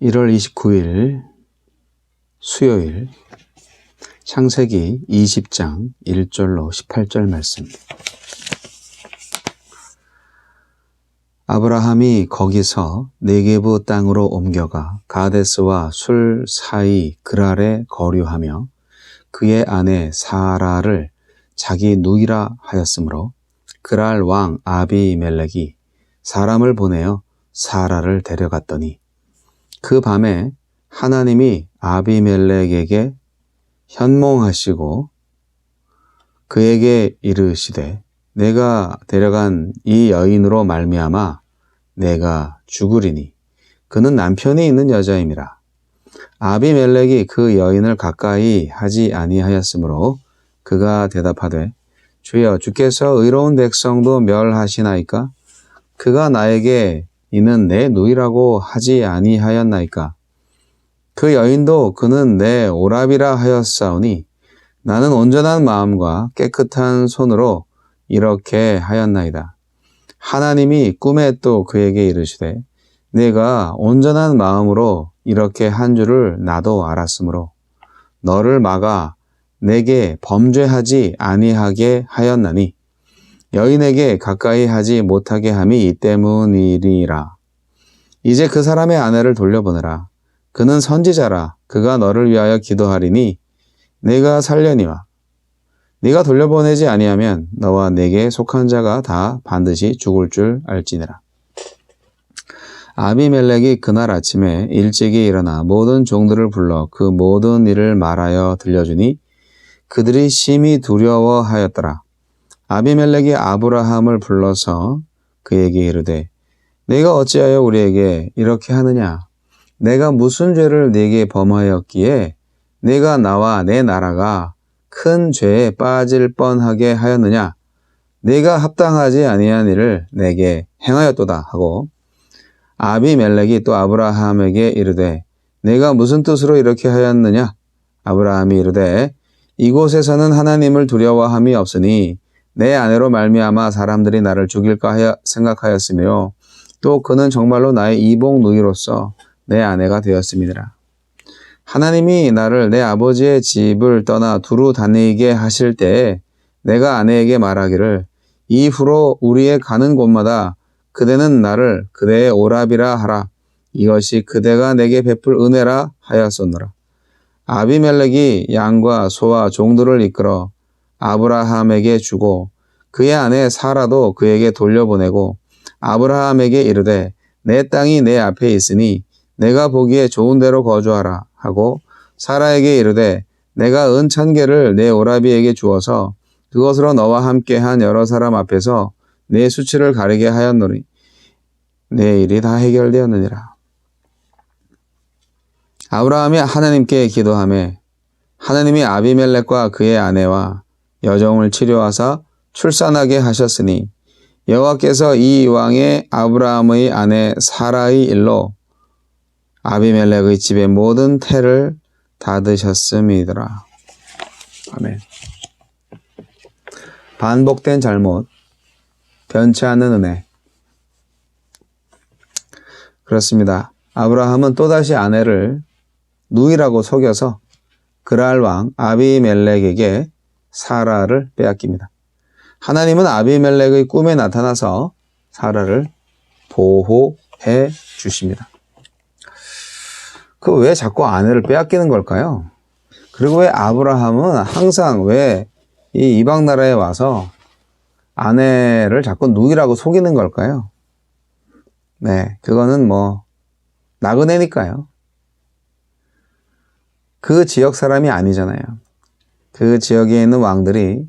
1월 29일 수요일 창세기 20장 1절로 18절 말씀. 아브라함이 거기서 네게부 땅으로 옮겨가 가데스와 술 사이 그랄에 거류하며 그의 아내 사라를 자기 누이라 하였으므로 그랄 왕 아비멜렉이 사람을 보내어 사라를 데려갔더니 그 밤에 하나님이 아비멜렉에게 현몽하시고 그에게 이르시되 내가 데려간 이 여인으로 말미암아 내가 죽으리니 그는 남편이 있는 여자임이라. 아비멜렉이 그 여인을 가까이 하지 아니하였으므로 그가 대답하되 주여 주께서 의로운 백성도 멸하시나이까? 그가 나에게 이는 내 누이라고 하지 아니하였나이까? 그 여인도 그는 내 오라비라 하였사오니 나는 온전한 마음과 깨끗한 손으로 이렇게 하였나이다. 하나님이 꿈에 또 그에게 이르시되 내가 온전한 마음으로 이렇게 한 줄을 나도 알았으므로 너를 막아 내게 범죄하지 아니하게 하였나니 여인에게 가까이 하지 못하게 함이 이 때문이리라. 이제 그 사람의 아내를 돌려보내라. 그는 선지자라. 그가 너를 위하여 기도하리니 내가 살려니와 네가 돌려보내지 아니하면 너와 내게 속한 자가 다 반드시 죽을 줄 알지니라. 아비멜렉이 그날 아침에 일찍이 일어나 모든 종들을 불러 그 모든 일을 말하여 들려주니 그들이 심히 두려워하였더라. 아비멜렉이 아브라함을 불러서 그에게 이르되 내가 어찌하여 우리에게 이렇게 하느냐? 내가 무슨 죄를 네게 범하였기에 네가 나와 내 나라가 큰 죄에 빠질 뻔하게 하였느냐? 네가 합당하지 아니한 일을 내게 행하였도다 하고 아비멜렉이 또 아브라함에게 이르되 내가 무슨 뜻으로 이렇게 하였느냐? 아브라함이 이르되 이곳에서는 하나님을 두려워함이 없으니 내 아내로 말미암아 사람들이 나를 죽일까 생각하였으며 또 그는 정말로 나의 이복 누이로서 내 아내가 되었음이니라. 하나님이 나를 내 아버지의 집을 떠나 두루 다니게 하실 때에 내가 아내에게 말하기를 이후로 우리의 가는 곳마다 그대는 나를 그대의 오라비라 하라. 이것이 그대가 내게 베풀 은혜라 하였었노라. 아비멜렉이 양과 소와 종들을 이끌어 아브라함에게 주고 그의 아내 사라도 그에게 돌려보내고 아브라함에게 이르되 내 땅이 내 앞에 있으니 내가 보기에 좋은 데로 거주하라 하고 사라에게 이르되 내가 은 1000개를 내 오라비에게 주어서 그것으로 너와 함께한 여러 사람 앞에서 내 수치를 가리게 하였노니 내 일이 다 해결되었느니라. 아브라함이 하나님께 기도하매 하나님이 아비멜렉과 그의 아내와 여종을 치료하사 출산하게 하셨으니 여호와께서 이 왕의 아브라함의 아내 사라의 일로 아비멜렉의 집의 모든 태를 닫으셨음이더라. 아멘. 반복된 잘못, 변치 않는 은혜. 그렇습니다. 아브라함은 또다시 아내를 누이라고 속여서 그랄 왕 아비멜렉에게 사라를 빼앗깁니다. 하나님은 아비멜렉의 꿈에 나타나서 사라를 보호해 주십니다. 그 왜 자꾸 아내를 빼앗기는 걸까요? 그리고 왜 아브라함은 항상 왜 이 이방 나라에 와서 아내를 자꾸 누이라고 속이는 걸까요? 네, 그거는 나그네니까요. 그 지역 사람이 아니잖아요. 그 지역에 있는 왕들이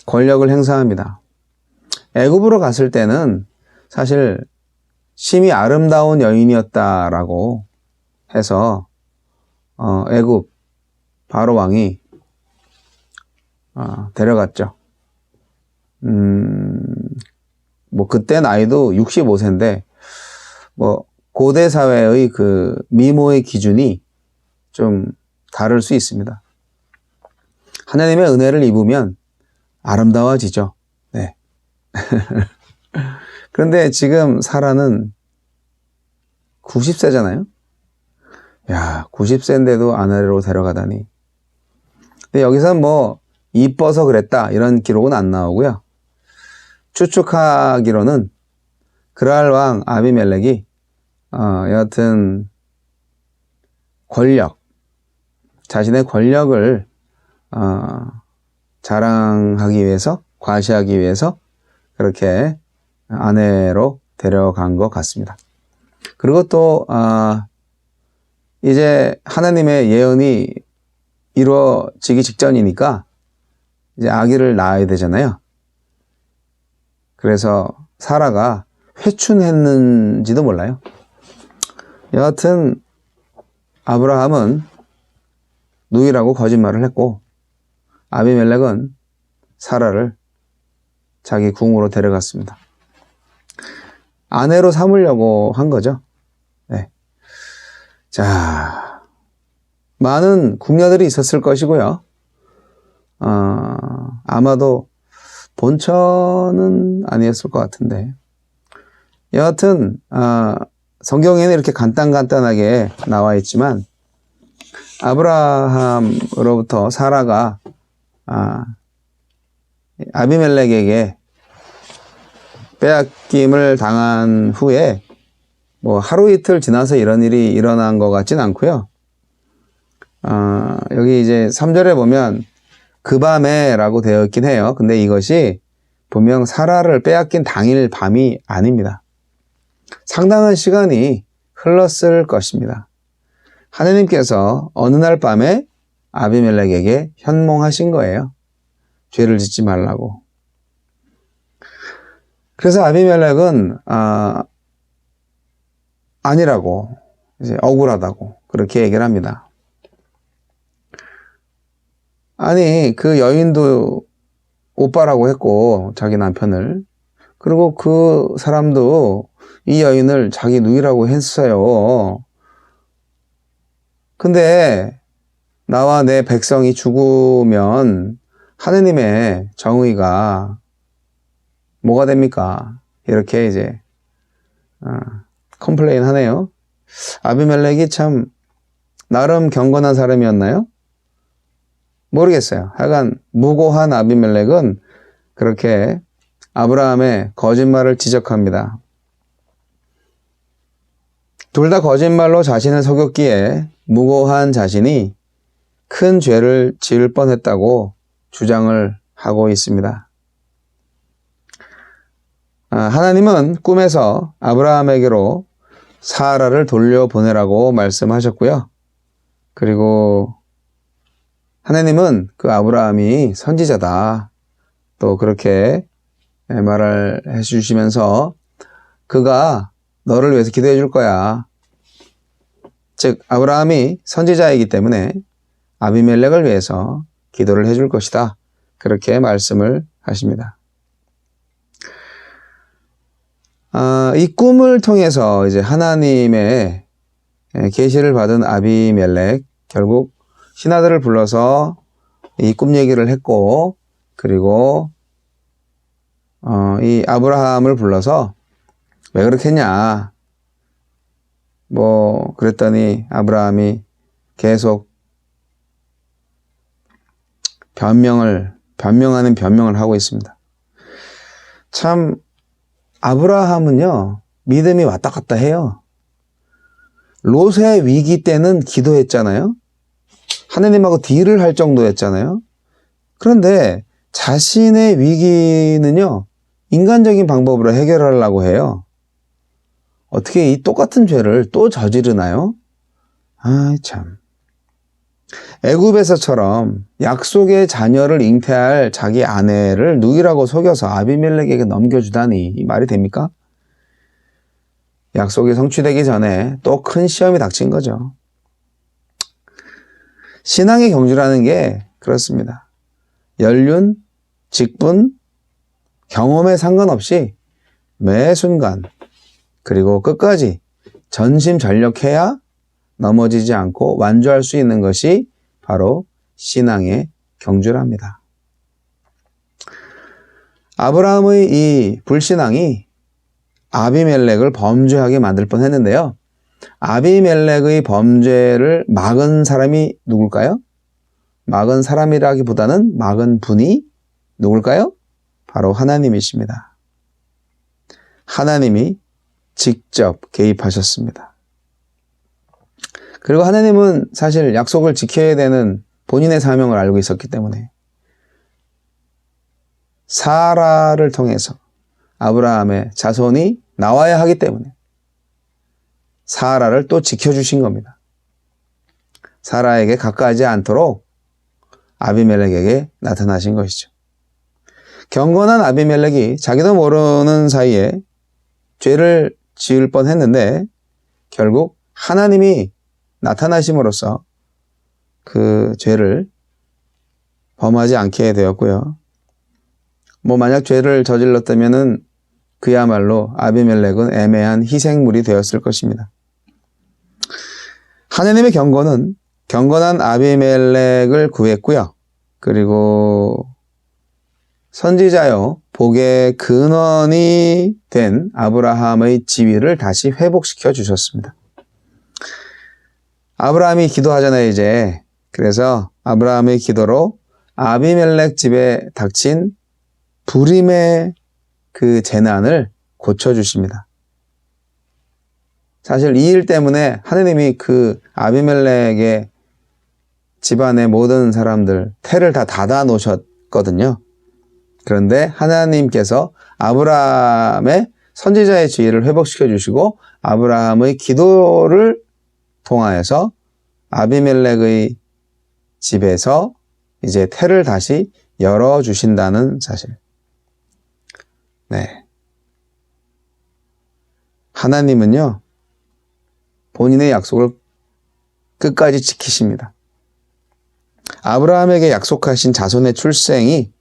권력을 행사합니다. 애굽으로 갔을 때는 사실 심히 아름다운 여인이었다라고 해서 애굽 바로 왕이 데려갔죠. 그때 나이도 65세인데 고대 사회의 그 미모의 기준이 좀 다를 수 있습니다. 하나님의 은혜를 입으면 아름다워지죠. 네. 그런데 지금 사라는 90세잖아요. 야, 90세인데도 아내로 데려가다니. 근데 여기서는 뭐 이뻐서 그랬다 이런 기록은 안 나오고요. 추측하기로는 그랄 왕 아비멜렉이 여하튼 자신의 권력을 자랑하기 위해서, 과시하기 위해서 그렇게 아내로 데려간 것 같습니다. 그리고 또 이제 하나님의 예언이 이루어지기 직전이니까 이제 아기를 낳아야 되잖아요. 그래서 사라가 회춘했는지도 몰라요. 여하튼 아브라함은 누이라고 거짓말을 했고 아비멜렉은 사라를 자기 궁으로 데려갔습니다. 아내로 삼으려고 한 거죠. 네. 자, 많은 궁녀들이 있었을 것이고요. 아마도 본처는 아니었을 것 같은데. 여하튼 성경에는 이렇게 간단하게 나와 있지만 아브라함으로부터 사라가 아비멜렉에게 빼앗김을 당한 후에 뭐 하루 이틀 지나서 이런 일이 일어난 것 같진 않고요. 여기 이제 3절에 보면 그 밤에라고 되어 있긴 해요. 근데 이것이 분명 사라를 빼앗긴 당일 밤이 아닙니다. 상당한 시간이 흘렀을 것입니다. 하나님께서 어느 날 밤에 아비멜렉에게 현몽하신 거예요. 죄를 짓지 말라고. 그래서 아비멜렉은 아니라고, 이제 억울하다고 그렇게 얘기를 합니다. 아니, 그 여인도 오빠라고 했고 자기 남편을, 그리고 그 사람도 이 여인을 자기 누이라고 했어요. 근데 나와 내 백성이 죽으면 하느님의 정의가 뭐가 됩니까? 이렇게 이제 컴플레인 하네요. 아비멜렉이 참 나름 경건한 사람이었나요? 모르겠어요. 하여간 무고한 아비멜렉은 그렇게 아브라함의 거짓말을 지적합니다. 둘 다 거짓말로 자신을 속였기에 무고한 자신이 큰 죄를 지을 뻔했다고 주장을 하고 있습니다. 하나님은 꿈에서 아브라함에게로 사라를 돌려보내라고 말씀하셨고요. 그리고 하나님은 그 아브라함이 선지자다, 또 그렇게 말을 해주시면서 그가 너를 위해서 기도해 줄 거야. 즉 아브라함이 선지자이기 때문에 아비멜렉을 위해서 기도를 해줄 것이다, 그렇게 말씀을 하십니다. 이 꿈을 통해서 이제 하나님의 계시를 받은 아비멜렉, 결국 신하들을 불러서 이 꿈 얘기를 했고, 그리고 이 아브라함을 불러서 왜 그렇게 했냐, 뭐 그랬더니 아브라함이 계속 변명하는 변명을 하고 있습니다. 참 아브라함은요, 믿음이 왔다 갔다 해요. 롯의 위기 때는 기도했잖아요. 하느님하고 딜을 할 정도였잖아요. 그런데 자신의 위기는요, 인간적인 방법으로 해결하려고 해요. 어떻게 이 똑같은 죄를 또 저지르나요? 참. 애굽에서처럼 약속의 자녀를 잉태할 자기 아내를 누이라고 속여서 아비멜렉에게 넘겨주다니, 이 말이 됩니까? 약속이 성취되기 전에 또 큰 시험이 닥친 거죠. 신앙의 경주라는 게 그렇습니다. 연륜, 직분, 경험에 상관없이 매 순간, 그리고 끝까지 전심전력해야 넘어지지 않고 완주할 수 있는 것이 바로 신앙의 경주랍니다. 아브라함의 이 불신앙이 아비멜렉을 범죄하게 만들 뻔했는데요. 아비멜렉의 범죄를 막은 사람이 누굴까요? 막은 사람이라기보다는 막은 분이 누굴까요? 바로 하나님이십니다. 하나님이 직접 개입하셨습니다. 그리고 하나님은 사실 약속을 지켜야 되는 본인의 사명을 알고 있었기 때문에 사라를 통해서 아브라함의 자손이 나와야 하기 때문에 사라를 또 지켜주신 겁니다. 사라에게 가까이하지 않도록 아비멜렉에게 나타나신 것이죠. 경건한 아비멜렉이 자기도 모르는 사이에 죄를 지을 뻔했는데 결국 하나님이 나타나심으로써 그 죄를 범하지 않게 되었고요. 만약 죄를 저질렀다면은 그야말로 아비멜렉은 애매한 희생물이 되었을 것입니다. 하나님의 경건은 경건한 아비멜렉을 구했고요. 그리고 선지자요 복의 근원이 된 아브라함의 지위를 다시 회복시켜 주셨습니다. 아브라함이 기도하잖아요, 이제. 그래서 아브라함의 기도로 아비멜렉 집에 닥친 불임의 그 재난을 고쳐주십니다. 사실 이 일 때문에 하느님이 그 아비멜렉의 집안의 모든 사람들 태를 다 닫아 놓으셨거든요. 그런데 하나님께서 아브라함의 선지자의 지위를 회복시켜 주시고 아브라함의 기도를 통하여서 아비멜렉의 집에서 이제 태를 다시 열어주신다는 사실. 네. 하나님은요, 본인의 약속을 끝까지 지키십니다. 아브라함에게 약속하신 자손의 출생이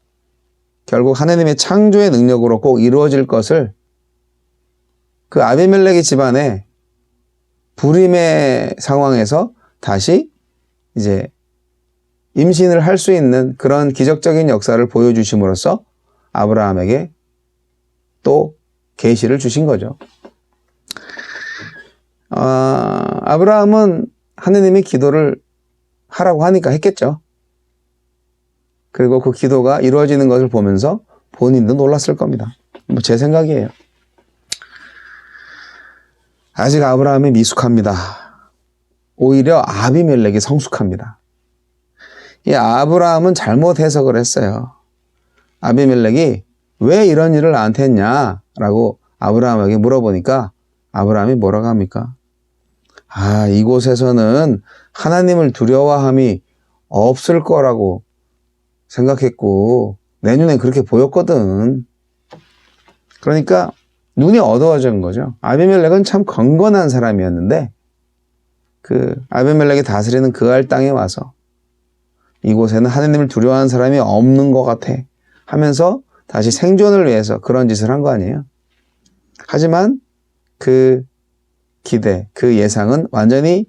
결국 하나님의 창조의 능력으로 꼭 이루어질 것을 그 아비멜렉의 집안에 불임의 상황에서 다시 이제 임신을 할 수 있는 그런 기적적인 역사를 보여주심으로써 아브라함에게 또 계시를 주신 거죠. 아브라함은 하느님이 기도를 하라고 하니까 했겠죠. 그리고 그 기도가 이루어지는 것을 보면서 본인도 놀랐을 겁니다. 제 생각이에요. 아직 아브라함이 미숙합니다. 오히려 아비멜렉이 성숙합니다. 이 아브라함은 잘못 해석을 했어요. 아비멜렉이 왜 이런 일을 나한테 했냐라고 아브라함에게 물어보니까 아브라함이 뭐라고 합니까? 이곳에서는 하나님을 두려워함이 없을 거라고 생각했고 내 눈엔 그렇게 보였거든. 그러니까 눈이 어두워진 거죠. 아비멜렉은 참 건건한 사람이었는데 그 아비멜렉이 다스리는 그알 땅에 와서 이곳에는 하나님을 두려워하는 사람이 없는 것 같아 하면서 다시 생존을 위해서 그런 짓을 한 거 아니에요. 하지만 그 기대, 그 예상은 완전히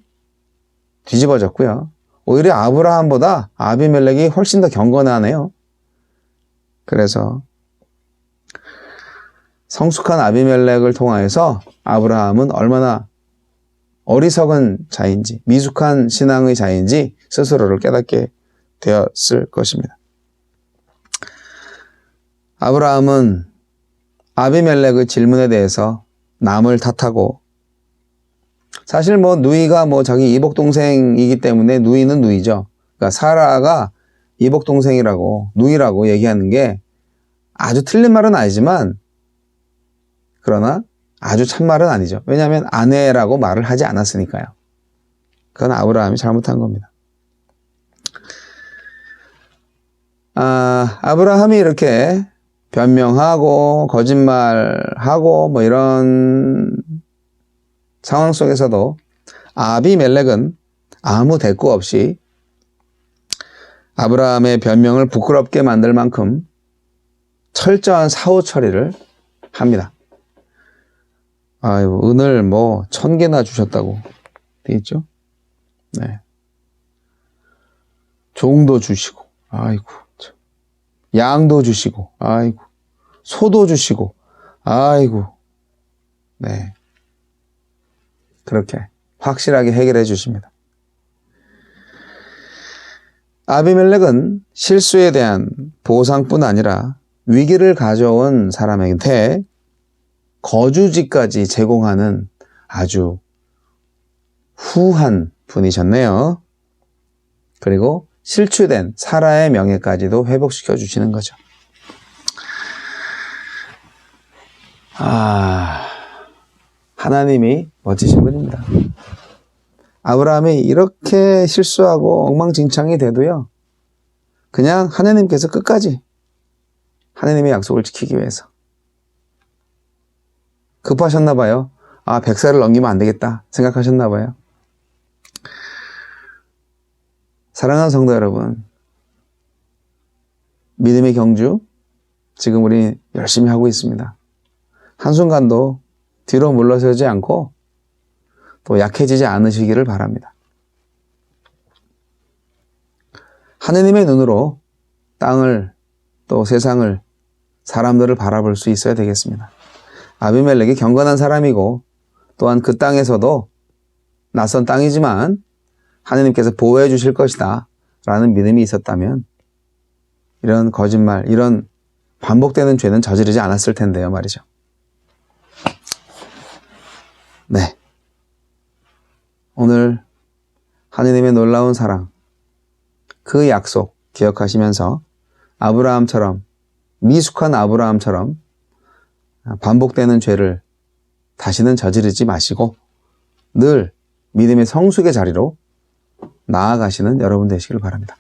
뒤집어졌고요. 오히려 아브라함보다 아비멜렉이 훨씬 더 경건하네요. 그래서 성숙한 아비멜렉을 통하여서 아브라함은 얼마나 어리석은 자인지, 미숙한 신앙의 자인지 스스로를 깨닫게 되었을 것입니다. 아브라함은 아비멜렉의 질문에 대해서 남을 탓하고 사실 누이가 자기 이복동생이기 때문에 누이는 누이죠. 그러니까 사라가 이복동생이라고 누이라고 얘기하는 게 아주 틀린 말은 아니지만 그러나 아주 참말은 아니죠. 왜냐하면 아내라고 말을 하지 않았으니까요. 그건 아브라함이 잘못한 겁니다. 아브라함이 이렇게 변명하고 거짓말하고 이런 상황 속에서도 아비멜렉은 아무 대꾸 없이 아브라함의 변명을 부끄럽게 만들 만큼 철저한 사후 처리를 합니다. 은을 1000개나 주셨다고 돼 있죠? 네. 종도 주시고, 참. 양도 주시고, 소도 주시고, 네. 그렇게 확실하게 해결해 주십니다. 아비멜렉은 실수에 대한 보상뿐 아니라 위기를 가져온 사람에게 거주지까지 제공하는 아주 후한 분이셨네요. 그리고 실추된 사라의 명예까지도 회복시켜 주시는 거죠. 하나님이 멋지신 분입니다. 아브라함이 이렇게 실수하고 엉망진창이 돼도요, 그냥 하나님께서 끝까지 하나님의 약속을 지키기 위해서 급하셨나 봐요. 100살을 넘기면 안 되겠다 생각하셨나 봐요. 사랑하는 성도 여러분, 믿음의 경주 지금 우리 열심히 하고 있습니다. 한순간도 뒤로 물러서지 않고 또 약해지지 않으시기를 바랍니다. 하느님의 눈으로 땅을 또 세상을 사람들을 바라볼 수 있어야 되겠습니다. 아비멜렉이 경건한 사람이고 또한 그 땅에서도 낯선 땅이지만 하느님께서 보호해 주실 것이다 라는 믿음이 있었다면 이런 거짓말, 이런 반복되는 죄는 저지르지 않았을 텐데요 말이죠. 네, 오늘 하느님의 놀라운 사랑, 그 약속 기억하시면서 아브라함처럼, 미숙한 아브라함처럼 반복되는 죄를 다시는 저지르지 마시고 늘 믿음의 성숙의 자리로 나아가시는 여러분 되시길 바랍니다.